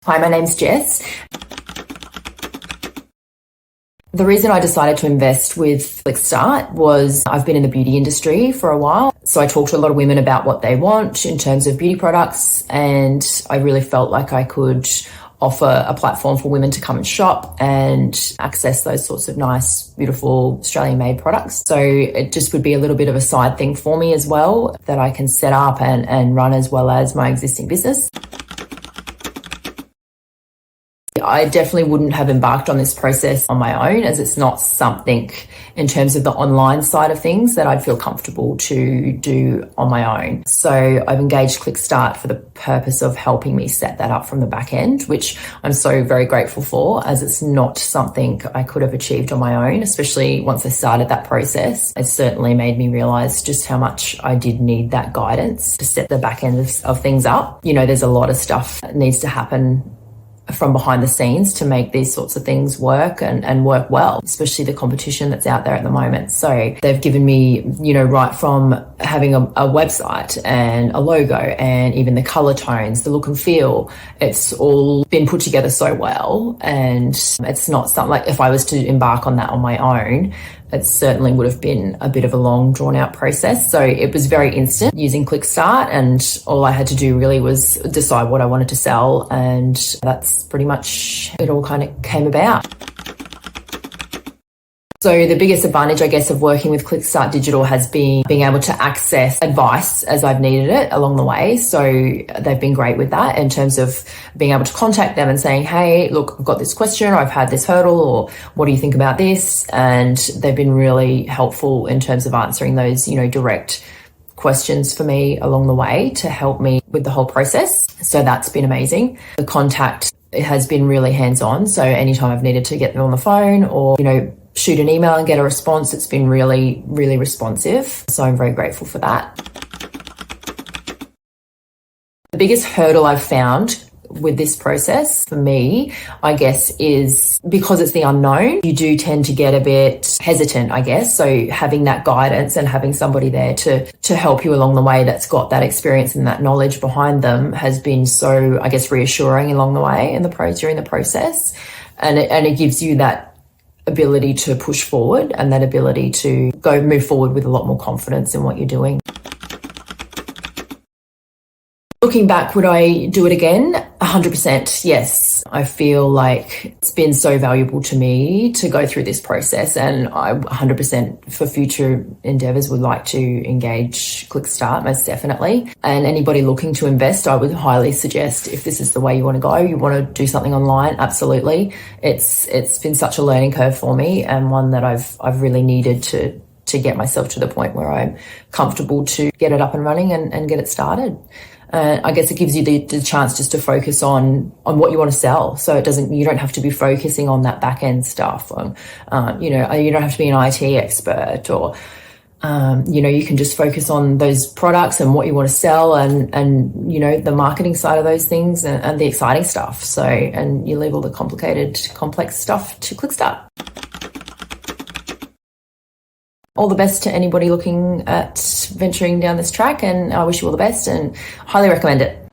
Hi, my name's Jess. The reason I decided to invest with Clickstart was I've been in the beauty industry for a while. So I talked to a lot of women about what they want in terms of beauty products, and I really felt like I could offer a platform for women to come and shop and access those sorts of nice, beautiful Australian-made products. So it just would be a little bit of a side thing for me as well that I can set up and run as well as my existing business. I definitely wouldn't have embarked on this process on my own, as it's not something in terms of the online side of things that I'd feel comfortable to do on my own. So I've engaged Clickstart for the purpose of helping me set that up from the back end, which I'm so very grateful for, as it's not something I could have achieved on my own, especially once I started that process. It certainly made me realise just how much I did need that guidance to set the back end of things up. You know, there's a lot of stuff that needs to happen from behind the scenes to make these sorts of things work and work well, especially the competition that's out there at the moment. So they've given me, you know, right from having a website and a logo and even the color tones, the look and feel, it's all been put together so well. And it's not something like if I was to embark on that on my own, it certainly would have been a bit of a long, drawn-out process. So it was very instant using Clickstart, and all I had to do really was decide what I wanted to sell, and that's pretty much it all kind of came about. So the biggest advantage, I guess, of working with Clickstart Digital has been being able to access advice as I've needed it along the way. So they've been great with that in terms of being able to contact them and saying, hey, look, I've got this question, or I've had this hurdle, or what do you think about this? And they've been really helpful in terms of answering those, you know, direct questions for me along the way to help me with the whole process. So that's been amazing. The contact has been really hands-on. So anytime I've needed to get them on the phone or, you know, shoot an email and get a response, it's been really, really responsive. So I'm very grateful for that. The biggest hurdle I've found with this process for me, I guess, is because it's the unknown, you do tend to get a bit hesitant, I guess. So having that guidance and having somebody there to help you along the way that's got that experience and that knowledge behind them has been so, I guess, reassuring along the way in during the process. And it gives you that ability to push forward and that ability to move forward with a lot more confidence in what you're doing. Looking back, would I do it again? 100%, yes. I feel like it's been so valuable to me to go through this process, and I 100% for future endeavours would like to engage Clickstart, most definitely. And anybody looking to invest, I would highly suggest, if this is the way you want to go, you want to do something online, absolutely. It's been such a learning curve for me, and one that I've really needed to get myself to the point where I'm comfortable to get it up and running and get it started. I guess it gives you the chance just to focus on what you want to sell. So you don't have to be focusing on that back end stuff. You don't have to be an IT expert, or, you can just focus on those products and what you want to sell and you know, the marketing side of those things and the exciting stuff. So, and you leave all the complex stuff to Clickstart. All the best to anybody looking at venturing down this track, and I wish you all the best and highly recommend it.